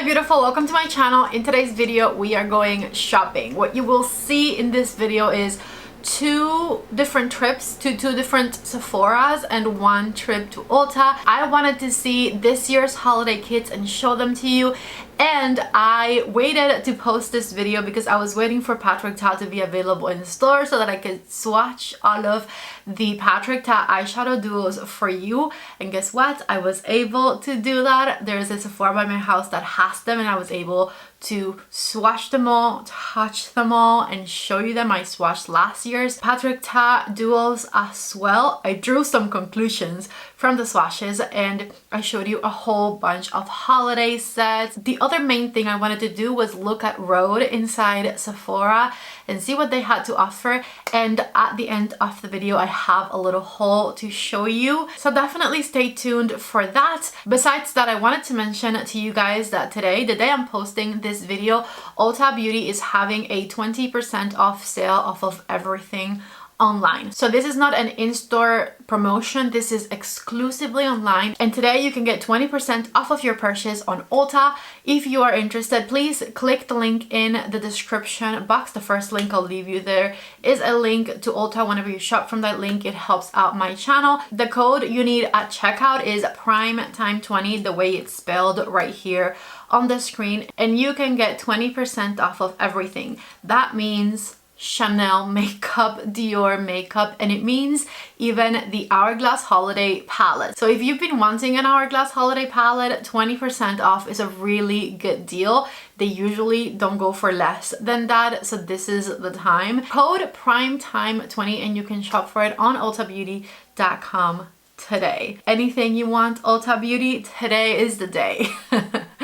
beautiful, welcome to my channel. In today's video we are going shopping. What you will see in this video is two different trips to two different Sephoras and one trip to Ulta. I wanted to see this year's holiday kits and show them to you, and I waited to post this video because I was waiting for Patrick Ta to be available in the store so that I could swatch all of the Patrick Ta eyeshadow duos for you. And guess what? I was able to do that. There's a Sephora by my house that has them, and I was able to swatch them all, touch them all, and show you them. I swatched last year's Patrick Ta duos as well. I drew some conclusions from the swatches and I showed you a whole bunch of holiday sets. The other main thing I wanted to do was look at Rhode inside Sephora and see what they had to offer, and at the end of the video I have a little haul to show you, so definitely stay tuned for that. Besides that, I wanted to mention to you guys that today, the day I'm posting this video, Ulta Beauty is having a 20% off sale off of everything online. So this is not an in-store promotion, this is exclusively online, and today you can get 20% off of your purchase on Ulta. If you are interested, please click the link in the description box. The first link I'll leave you there is a link to Ulta. Whenever you shop from that link, it helps out my channel. The code you need at checkout is PRIMETIME20, the way it's spelled right here on the screen, and you can get 20% off of everything. That means Chanel makeup, Dior makeup, and it means even the Hourglass holiday palette. So if you've been wanting an Hourglass holiday palette, 20% off is a really good deal. They usually don't go for less than that, so this is the time. Code PRIMETIME20 and you can shop for it on ultabeauty.com today. Anything you want, Ulta Beauty, today is the day.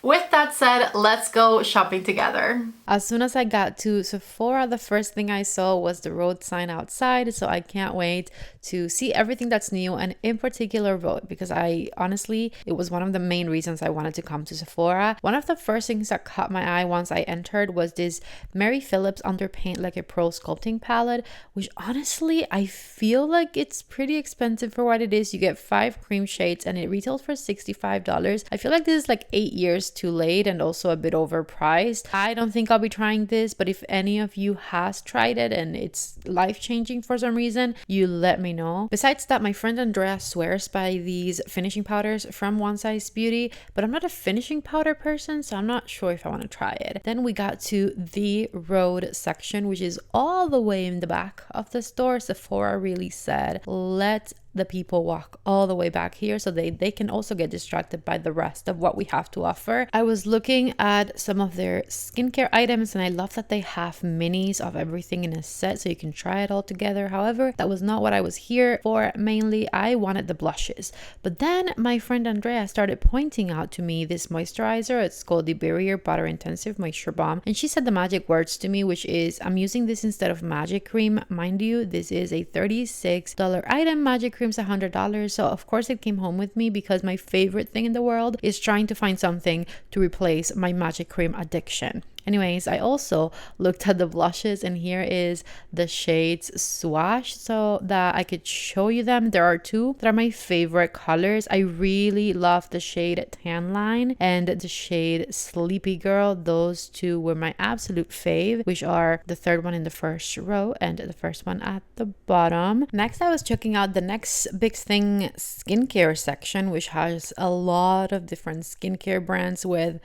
With that said, let's go shopping together. As soon as I got to Sephora, the first thing I saw was the Rhode sign outside, so I can't wait to see everything that's new, and in particular Rhode, because it was one of the main reasons I wanted to come to Sephora. One of the first things that caught my eye once I entered was this Mary Phillips Underpaint Like a Pro sculpting palette, which honestly I feel like it's pretty expensive for what it is. You get 5 cream shades and it retails for $65. I feel like this is like 8 years too late and also a bit overpriced. I don't think I'll be trying this, but if any of you has tried it and it's life-changing for some reason, you let me know. Besides that, my friend Andrea swears by these finishing powders from One Size Beauty, but I'm not a finishing powder person, so I'm not sure if I want to try it. Then we got to the Rhode section, which is all the way in the back of the store. Sephora really said, let the people walk all the way back here so they can also get distracted by the rest of what we have to offer. I was looking at some of their skincare items and I love that they have minis of everything in a set so you can try it all together. However, that was not what I was here for. Mainly, I wanted the blushes. But then my friend Andrea started pointing out to me this moisturizer. It's called the Barrier Butter Intensive Moisture Balm. And she said the magic words to me, which is, I'm using this instead of Magic Cream. Mind you, this is a $36 item. Magic Cream's $100, so of course it came home with me because my favorite thing in the world is trying to find something to replace my Magic Cream addiction. Anyways, I also looked at the blushes, and here is the shades Swatched so that I could show you them. There are two that are my favorite colors. I really love the shade Tan Line and the shade Sleepy Girl. Those two were my absolute fave, which are the third one in the first row and the first one at the bottom. Next, I was checking out the Next Big Thing skincare section, which has a lot of different skincare brands with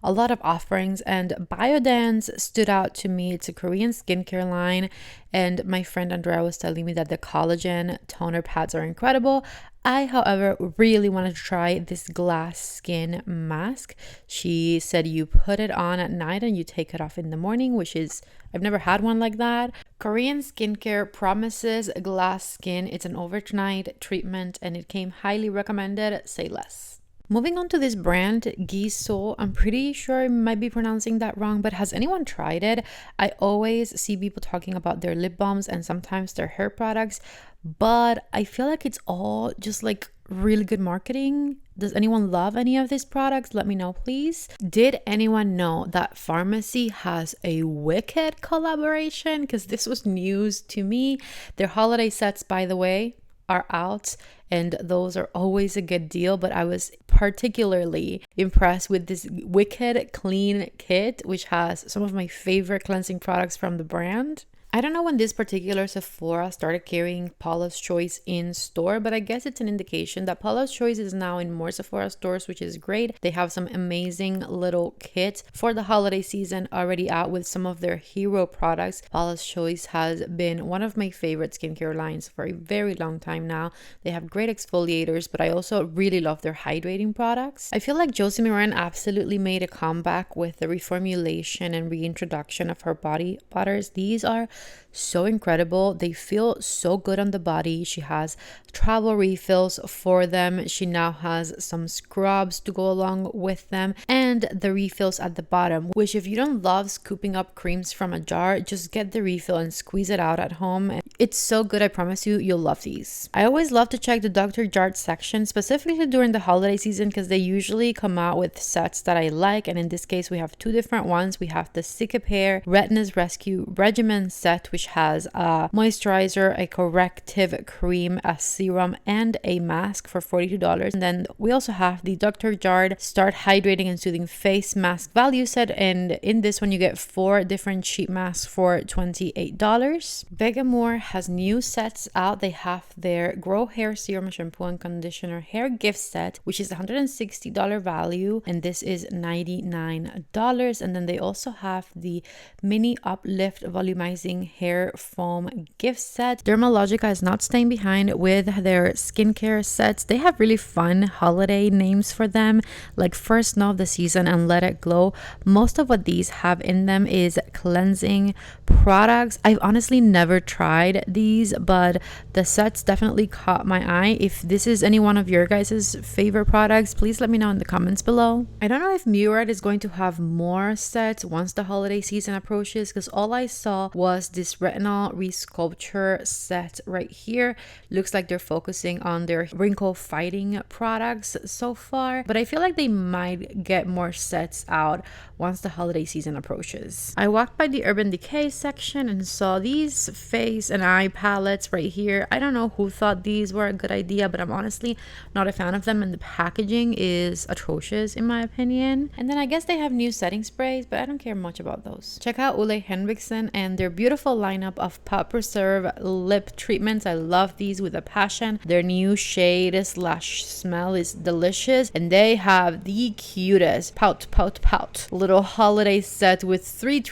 a lot of offerings, and Biodance stood out to me. It's a Korean skincare line, and my friend Andrea was telling me that the collagen toner pads are incredible. I, however, really wanted to try this glass skin mask. She said you put it on at night and you take it off in the morning, which is, I've never had one like that. Korean skincare promises glass skin. It's an overnight treatment and it came highly recommended. Say less. Moving on to this brand, Giso. I'm pretty sure I might be pronouncing that wrong, but has anyone tried it? I always see people talking about their lip balms and sometimes their hair products, but I feel like it's all just like really good marketing. Does anyone love any of these products? Let me know, please. Did anyone know that Pharmacy has a Wicked collaboration? Because this was news to me. Their holiday sets, by the way, are out, and those are always a good deal. But I was particularly impressed with this Wicked Clean Kit, which has some of my favorite cleansing products from the brand. I don't know when this particular Sephora started carrying Paula's Choice in store, but I guess it's an indication that Paula's Choice is now in more Sephora stores, which is great. They have some amazing little kits for the holiday season already out with some of their hero products. Paula's Choice has been one of my favorite skincare lines for a very long time now. They have great exfoliators, but I also really love their hydrating products. I feel like Josie Maran absolutely made a comeback with the reformulation and reintroduction of her body butters. These are so incredible. They feel so good on the body. She has travel refills for them. She now has some scrubs to go along with them, and the refills at the bottom, which if you don't love scooping up creams from a jar, just get the refill and squeeze it out at home. It's so good. I promise you, you'll love these. I always love to check the Dr. Jart section, specifically during the holiday season, because they usually come out with sets that I like, and in this case we have two different ones. We have the Cicapair Retinas Rescue Regimen set, which has a moisturizer, a corrective cream, a serum, and a mask for $42. And then we also have the Dr. Jart Start Hydrating and Soothing Face Mask Value Set, and in this one you get 4 different sheet masks for $28. Vegamour has new sets out. They have their Grow Hair Serum, Shampoo, and Conditioner Hair Gift Set, which is $160 value, and this is $99. And then they also have the Mini Uplift Volumizing Hair Foam Gift Set. Dermalogica is not staying behind with their skincare sets. They have really fun holiday names for them, like First Snow of the Season and Let It Glow. Most of what these have in them is cleansing products. I've honestly never tried these, but the sets definitely caught my eye. If this is any one of your guys' favorite products, please let me know in the comments below. I don't know if Murad is going to have more sets once the holiday season approaches, because all I saw was this retinol resculpture set right here. Looks like they're focusing on their wrinkle fighting products so far, but I feel like they might get more sets out once the holiday season approaches. I walked by the Urban Decay section and saw these face and eye palettes right here. I don't know who thought these were a good idea, but I'm honestly not a fan of them, and the packaging is atrocious in my opinion. And then I guess they have new setting sprays, but I don't care much about those. Check out Ole Henriksen and their beautiful lineup of Pot Preserve lip treatments. I love these with a passion. Their new shade slash smell is delicious, and they have the cutest pout little holiday set with 3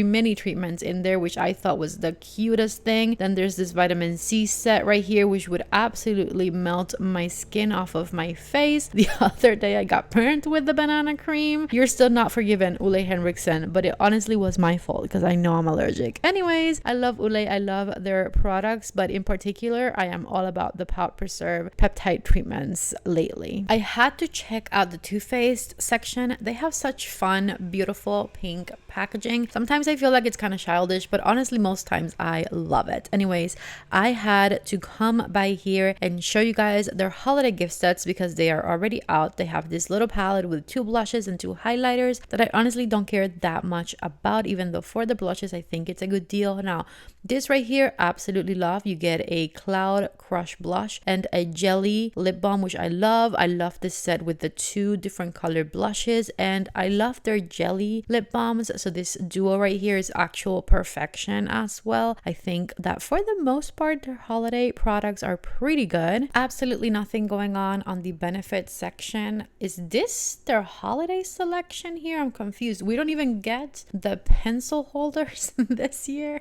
mini treatments in there, which I thought was the cutest thing. Then there's this vitamin C set right here, which would absolutely melt my skin off of my face. The other day I got burnt with the banana cream. You're still not forgiven, Ole Henriksen, but it honestly was my fault because I know I'm allergic. Anyways, I love Ole. I love their products, but in particular I am all about the Pot Preserve peptide treatments lately. I had to check out the Too Faced section. They have such fun, beautiful pink packaging. Sometimes I feel like it's kind of childish, but honestly most times I love it. Anyways, I had to come by here and show you guys their holiday gift sets because they are already out. They have this little palette with 2 blushes and 2 highlighters that I honestly don't care that much about, even though for the blushes I think it's a good deal. Now this right here, absolutely love. You get a Cloud Crush blush and a jelly lip balm, which I love. I love this set with the 2 different colored blushes, and I love their jelly lip balms. So this duo right here is actual perfection as well. I think that for the most part their holiday products are pretty good. Absolutely nothing going on the benefit section. Is this their holiday selection here? I'm confused. We don't even get the pencil holders this year.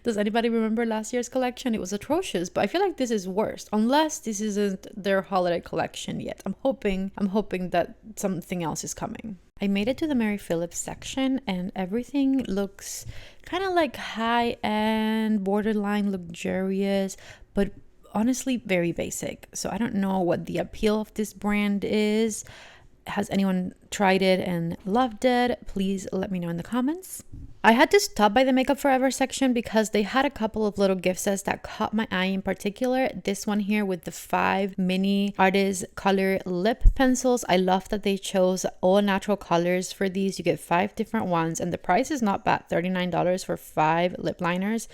Does anybody remember last year's collection? It was atrocious, but I feel like this is worse, unless this isn't their holiday collection yet. I'm hoping that something else is coming. I made it to the Mary Phillips section, and everything looks kind of like high-end, borderline luxurious, but honestly very basic. So I don't know what the appeal of this brand is. Has anyone tried it and loved it? Please let me know in the comments. I had to stop by the Makeup Forever section because they had a couple of little gift sets that caught my eye, in particular this one here with the 5 mini artist color lip pencils. I love that they chose all natural colors for these. You get 5 different ones and the price is not bad, $39 for 5 lip liners.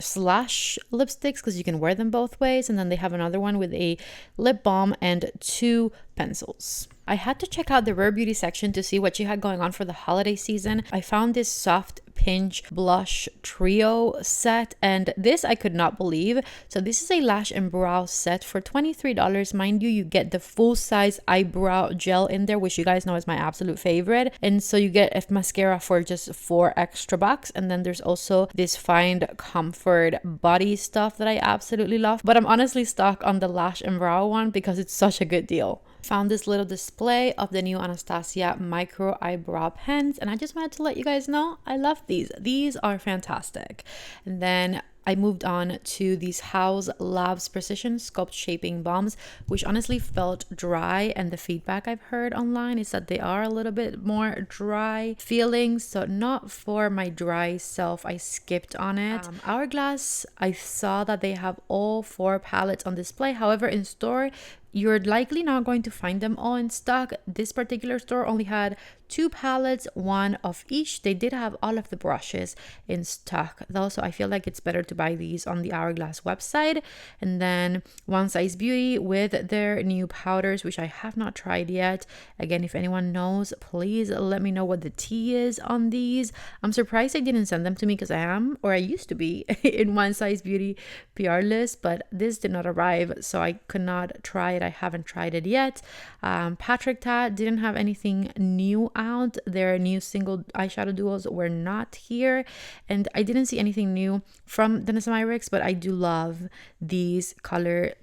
slash lipsticks because you can wear them both ways. And then they have another one with a lip balm and 2 pencils. I had to check out the Rare Beauty section to see what she had going on for the holiday season. I found this soft pinch blush trio set, and this I could not believe. So this is a lash and brow set for $23. Mind you, you get the full size eyebrow gel in there, which you guys know is my absolute favorite. And so you get a mascara for just $4 extra. And then there's also this Find Comfort body stuff that I absolutely love. But I'm honestly stuck on the lash and brow one because it's such a good deal. Found this little display of the new Anastasia micro eyebrow pens, and I just wanted to let you guys know I love these. These are fantastic. And then I moved on to these House Labs Precision Sculpt Shaping Balms, which honestly felt dry, and the feedback I've heard online is that they are a little bit more dry feeling, so not for my dry self. I skipped on it. Hourglass, I saw that they have all 4 palettes on display. However, in store, you're likely not going to find them all in stock. This particular store only had 2 palettes, 1 of each. They did have all of the brushes in stock though, so I feel like it's better to buy these on the Hourglass website. And then One Size Beauty with their new powders, which I have not tried yet. Again, if anyone knows, please let me know what the tea is on these. I'm surprised they didn't send them to me because I used to be in One Size Beauty PR list, but this did not arrive, so I could not try it. I haven't tried it yet. Patrick Ta didn't have anything new out. Their new single eyeshadow duos were not here, and I didn't see anything new from the Nesmyrix, but I do love these color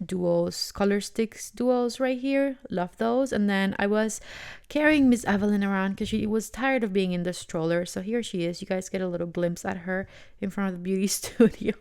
sticks duos right here. Love those. And then I was carrying Miss Evelyn around because she was tired of being in the stroller, so here she is. You guys get a little glimpse at her in front of the beauty studio,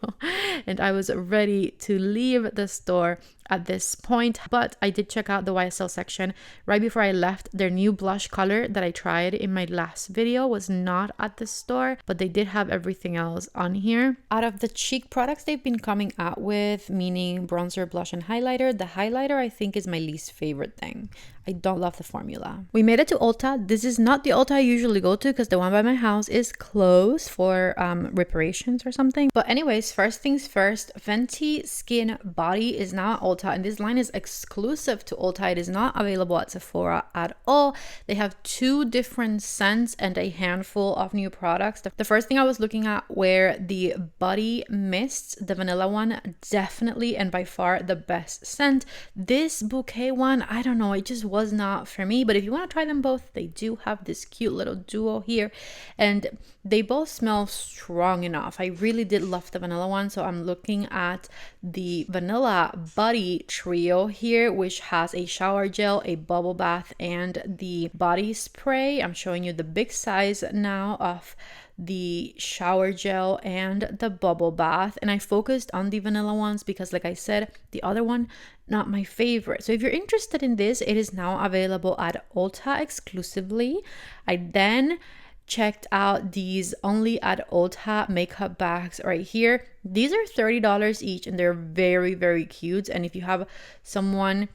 and I was ready to leave the store at this point, but I did check out the YSL section right before I left. Their new blush color that I tried in my last video was not at the store, but they did have everything else on here. Out of the cheek products they've been coming out with, meaning bronzer, blush, and highlighter, the highlighter I think is my least favorite thing. I don't love the formula. We made it to Ulta. This is not the Ulta I usually go to because the one by my house is closed for reparations or something. But anyways, first things first, Fenty Skin Body is now at Ulta, and this line is exclusive to Ulta. It is not available at Sephora at all. They have 2 different scents and a handful of new products. The first thing I was looking at were the body mists. The vanilla one, definitely and by far the best scent. This bouquet one, I don't know, it just was not for me, but if you want to try them both, they do have this cute little duo here, and they both smell strong enough. I really did love the vanilla one, so I'm looking at the vanilla body trio here, which has a shower gel, a bubble bath, and the body spray. I'm showing you the big size now of the shower gel and the bubble bath, and I focused on the vanilla ones because, like I said, the other one not my favorite. So if you're interested in this, it is now available at Ulta exclusively. I then checked out these only at Ulta makeup bags right here. These are $30 each, and they're very, very cute. And if you have someone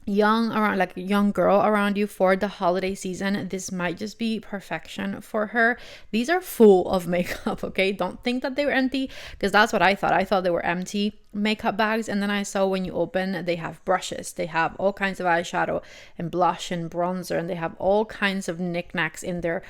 young around, like a young girl around you for the holiday season, this might just be perfection for her. These are full of makeup, okay? Don't think that they were empty, because that's what I thought they were empty makeup bags. And then I saw when you open, they have brushes, they have all kinds of eyeshadow and blush and bronzer, and they have all kinds of knickknacks in there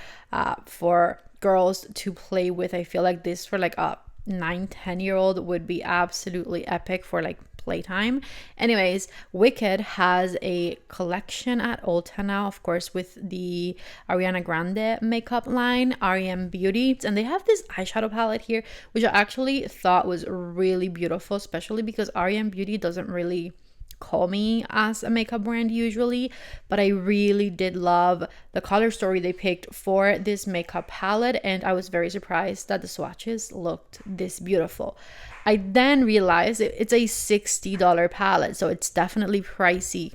for girls to play with. I feel like this for like a 9-10-year-old would be absolutely epic for like playtime. Anyways, Wicked has a collection at Ulta now, of course, with the Ariana Grande makeup line, REM Beauty, and they have this eyeshadow palette here, which I actually thought was really beautiful, especially because REM Beauty doesn't really call me as a makeup brand usually, but I really did love the color story they picked for this makeup palette, and I was very surprised that the swatches looked this beautiful. I then realized it's a $60 palette, so it's definitely pricey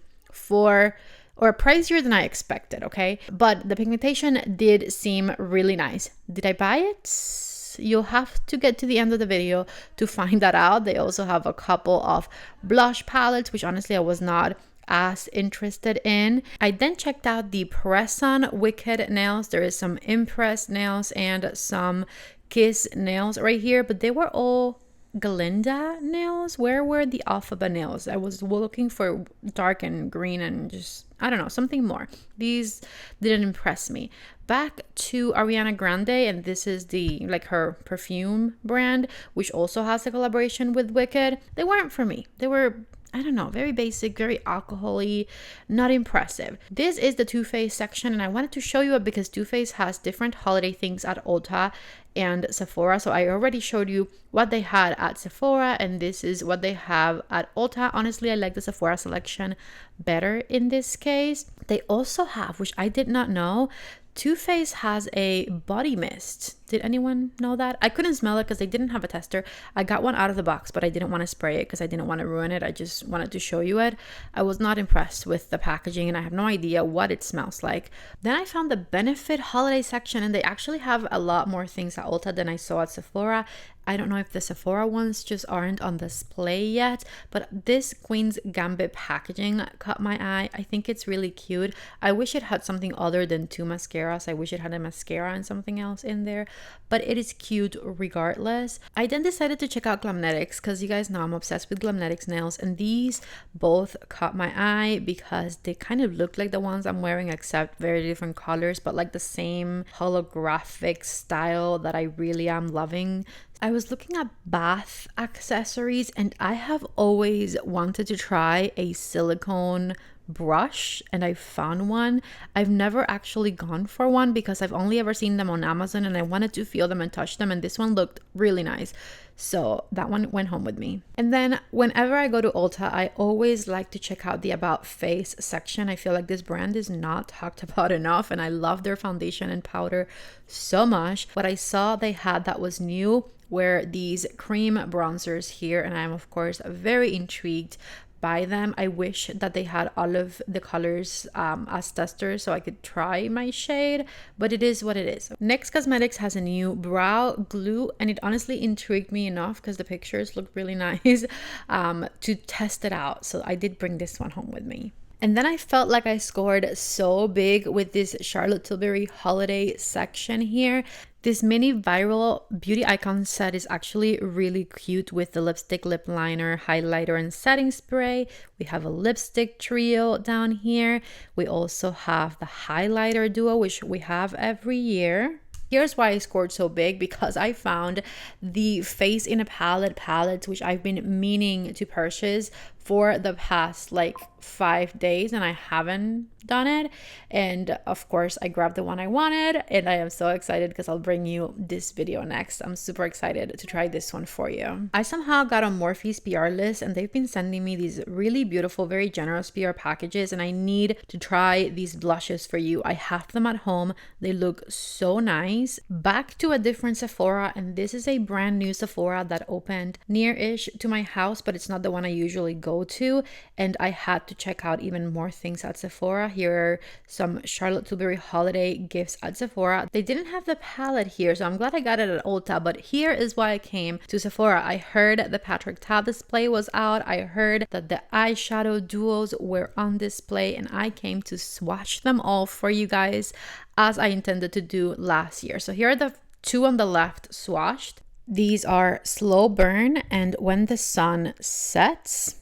or pricier than I expected, okay? But the pigmentation did seem really nice. Did I buy it? You'll have to get to the end of the video to find that out. They also have a couple of blush palettes, which honestly I was not as interested in. I then checked out the press-on Wicked nails. There is some Impress nails and some Kiss nails right here, but they were all Glinda nails. Where were the alphabet nails? I was looking for dark and green and just, I don't know, something more. These didn't impress me. Back to Ariana Grande, and this is the like her perfume brand, which also has a collaboration with Wicked. They weren't for me. They were, I don't know, very basic, very alcohol-y, not impressive. This is the Too Faced section, and I wanted to show you it because Too Faced has different holiday things at Ulta and Sephora. So I already showed you what they had at Sephora, and this is what they have at Ulta. Honestly, I like the Sephora selection better in this case. They also have, which I did not know, Too Faced has a body mist. Did anyone know that? I couldn't smell it because they didn't have a tester. I got one out of the box, but I didn't want to spray it because I didn't want to ruin it. I just wanted to show you it. I was not impressed with the packaging and I have no idea what it smells like. Then I found the Benefit holiday section, and they actually have a lot more things at Ulta than I saw at Sephora. I don't know if the Sephora ones just aren't on display yet, but this Queen's Gambit packaging caught my eye. I think it's really cute. I wish it had something other than 2 mascaras. I wish it had a mascara and something else in there, but it is cute regardless. I then decided to check out Glamnetics because you guys know I'm obsessed with Glamnetics nails, and these both caught my eye because they kind of look like the ones I'm wearing except very different colors, but like the same holographic style that I really am loving. I was looking at bath accessories, and I have always wanted to try a silicone brush, and I found one. I've never actually gone for one because I've only ever seen them on Amazon, and I wanted to feel them and touch them, and this one looked really nice. So that one went home with me. And then whenever I go to Ulta, I always like to check out the About Face section. I feel like this brand is not talked about enough, and I love their foundation and powder so much. What I saw they had that was new were these cream bronzers here, and I'm of course very intrigued by them. I wish that they had all of the colors as testers so I could try my shade, but it is what it is. NYX Cosmetics has a new brow glue, and it honestly intrigued me enough because the pictures look really nice to test it out. So I did bring this one home with me. And then I felt like I scored so big with this Charlotte Tilbury holiday section here. This mini viral beauty icon set is actually really cute with the lipstick, lip liner, highlighter, and setting spray. We have a lipstick trio down here. We also have the highlighter duo, which we have every year. Here's why I scored so big, because I found the Face in a Palette palettes, which I've been meaning to purchase for the past like 5 days, and I haven't done it. And of course I grabbed the one I wanted, and I am so excited because I'll bring you this video next. I'm super excited to try this one for you. I somehow got on Morphe's PR list, and they've been sending me these really beautiful, very generous PR packages, and I need to try these blushes for you. I have them at home. They look so nice. Back to a different Sephora, and this is a brand new Sephora that opened near-ish to my house, but it's not the one I usually go to, and I had to check out even more things at Sephora. Here are some Charlotte Tilbury holiday gifts at Sephora. They didn't have the palette here, so I'm glad I got it at Ulta, but here is why I came to Sephora. I heard the Patrick Ta display was out. I heard that the eyeshadow duos were on display, and I came to swatch them all for you guys as I intended to do last year. So here are the two on the left swatched. These are Slow Burn and When the Sun Sets.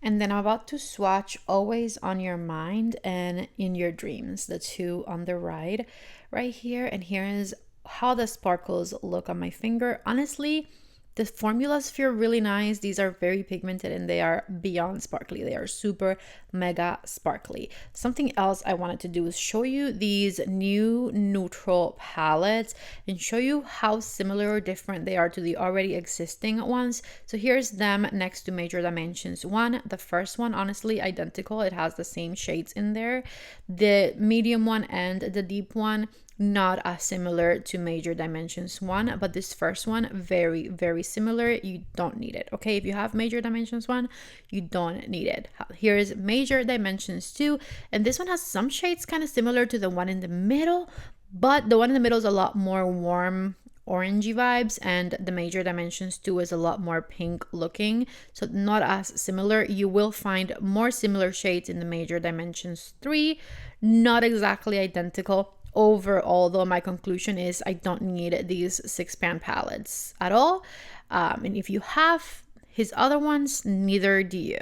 And then I'm about to swatch Always on Your Mind and In Your Dreams, the two on the right here. And here is how the sparkles look on my finger. Honestly, the formulas feel really nice. These are very pigmented and they are beyond sparkly. They are super mega sparkly. Something else I wanted to do is show you these new neutral palettes and show you how similar or different they are to the already existing ones. So here's them next to Major Dimensions 1. The first one, honestly, identical. It has the same shades in there. The medium one and the deep one, not as similar to Major Dimensions 1, but this first one, very, very similar. You don't need it, okay? If you have Major Dimensions 1, you don't need it. Here is Major Dimensions 2, and this one has some shades kind of similar to the one in the middle, but the one in the middle is a lot more warm orangey vibes, and the Major Dimensions 2 is a lot more pink looking, so not as similar. You will find more similar shades in the Major Dimensions 3, not exactly identical. overall though, my conclusion is I don't need these 6-pan palettes at all. And if you have his other ones, neither do you.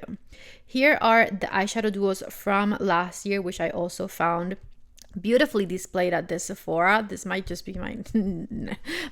Here are the eyeshadow duos from last year, which I also found beautifully displayed at this Sephora. This might just be my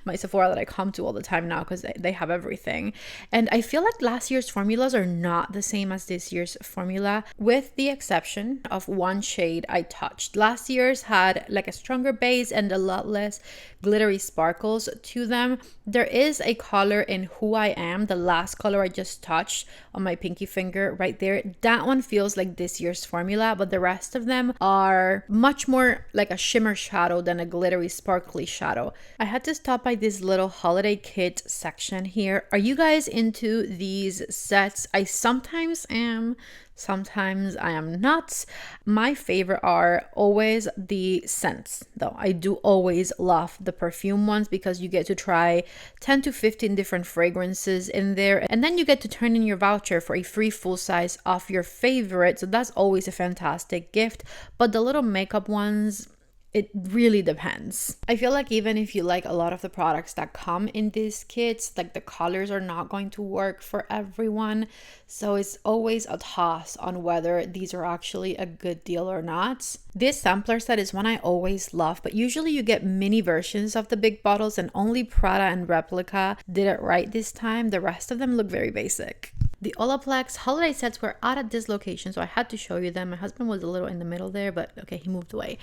my Sephora that I come to all the time now because they have everything. And I feel like last year's formulas are not the same as this year's formula, with the exception of one shade I touched. Last year's had like a stronger base and a lot less glittery sparkles to them. There is a color in Who I Am, the last color I just touched on my pinky finger right there. That one feels like this year's formula, but the rest of them are much more like a shimmer shadow than a glittery sparkly shadow. I had to stop by this little holiday kit section here. Are you guys into these sets? I sometimes am, sometimes I am not. My favorite are always the scents though. I do always love the perfume ones because you get to try 10 to 15 different fragrances in there, and then you get to turn in your voucher for a free full size of your favorite. So that's always a fantastic gift. But the little makeup ones, it really depends. I feel like even if you like a lot of the products that come in these kits, like the colors are not going to work for everyone. So it's always a toss on whether these are actually a good deal or not. This sampler set is one I always love, but usually you get mini versions of the big bottles, and only Prada and Replica did it right this time. The rest of them look very basic. The Olaplex holiday sets were out at this location, so I had to show you them. My husband was a little in the middle there, but okay, he moved away.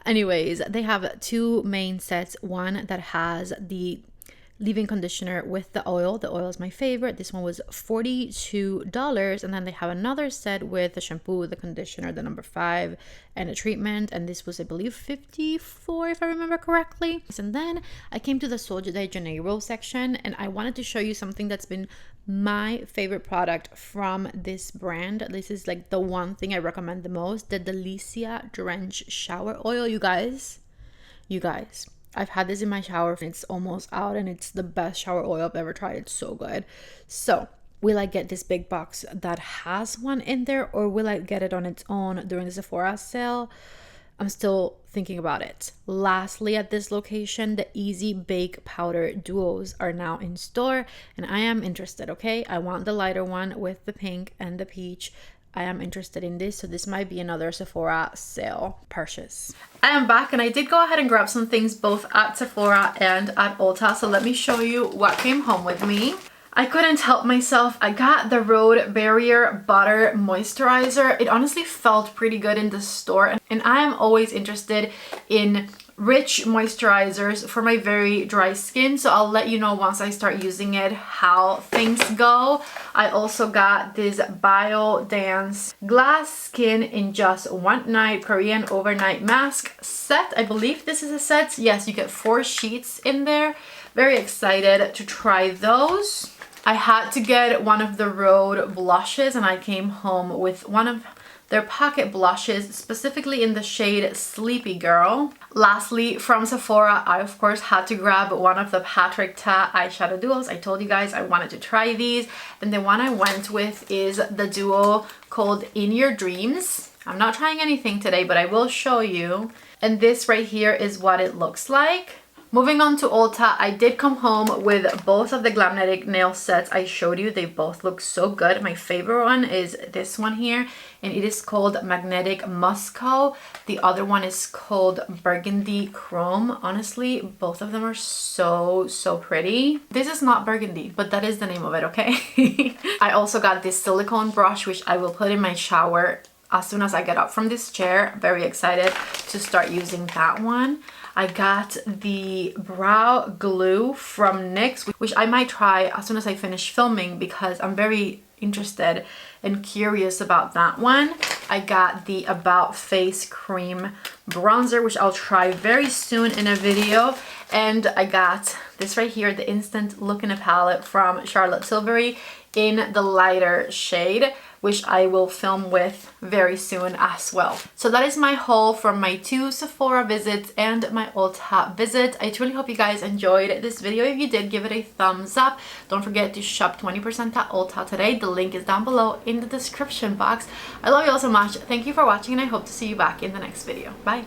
Anyways, they have two main sets. One that has the leave-in conditioner with the oil. The oil is my favorite. This one was $42. And then they have another set with the shampoo, the conditioner, the number 5, and a treatment. And this was, I believe, $54 if I remember correctly. And then I came to the Sol de Janeiro section, and I wanted to show you something that's been my favorite product from this brand. This is like the one thing I recommend the most, the Delicia Drench Shower Oil. You guys, I've had this in my shower and it's almost out, and it's the best shower oil I've ever tried. It's so good. So will I get this big box that has one in there, or will I get it on its own during the Sephora sale? I'm still thinking about it. Lastly, at this location, the Easy Bake Powder Duos are now in store, and I am interested, okay? I want the lighter one with the pink and the peach. I am interested in this, so this might be another Sephora sale purchase. I am back, and I did go ahead and grab some things both at Sephora and at Ulta, so let me show you what came home with me. I couldn't help myself. I got the Rhode Barrier Butter Moisturizer. It honestly felt pretty good in the store, and I am always interested in rich moisturizers for my very dry skin, so I'll let you know once I start using it how things go. I also got this Bio Dance Glass Skin in Just One Night Korean Overnight Mask set. I believe this is a set. Yes, you get 4 sheets in there. Very excited to try those. I had to get one of the Rhode blushes, and I came home with one of their pocket blushes, specifically in the shade Sleepy Girl. Lastly, from Sephora, I of course had to grab one of the PATRICIAALONSO eyeshadow duos. I told you guys I wanted to try these, and the one I went with is the duo called In Your Dreams. I'm not trying anything today, but I will show you. And this right here is what it looks like. Moving on to Ulta, I did come home with both of the Glamnetic nail sets I showed you. They both look so good. My favorite one is this one here, and it is called Magnetic Musco. The other one is called Burgundy Chrome. Honestly, both of them are so pretty. This is not burgundy, but that is the name of it, okay? I also got this silicone brush, which I will put in my shower as soon as I get up from this chair. Very excited to start using that one. I got the brow glue from NYX, which I might try as soon as I finish filming because I'm very interested and curious about that one. I got the About Face Cream bronzer, which I'll try very soon in a video. And I got this right here, the Instant Look in a Palette from Charlotte Tilbury in the lighter shade, which I will film with very soon as well. So that is my haul from my 2 Sephora visits and my Ulta visit. I truly hope you guys enjoyed this video. If you did, give it a thumbs up. Don't forget to shop 20% at Ulta today. The link is down below in the description box. I love you all so much. Thank you for watching, and I hope to see you back in the next video. Bye!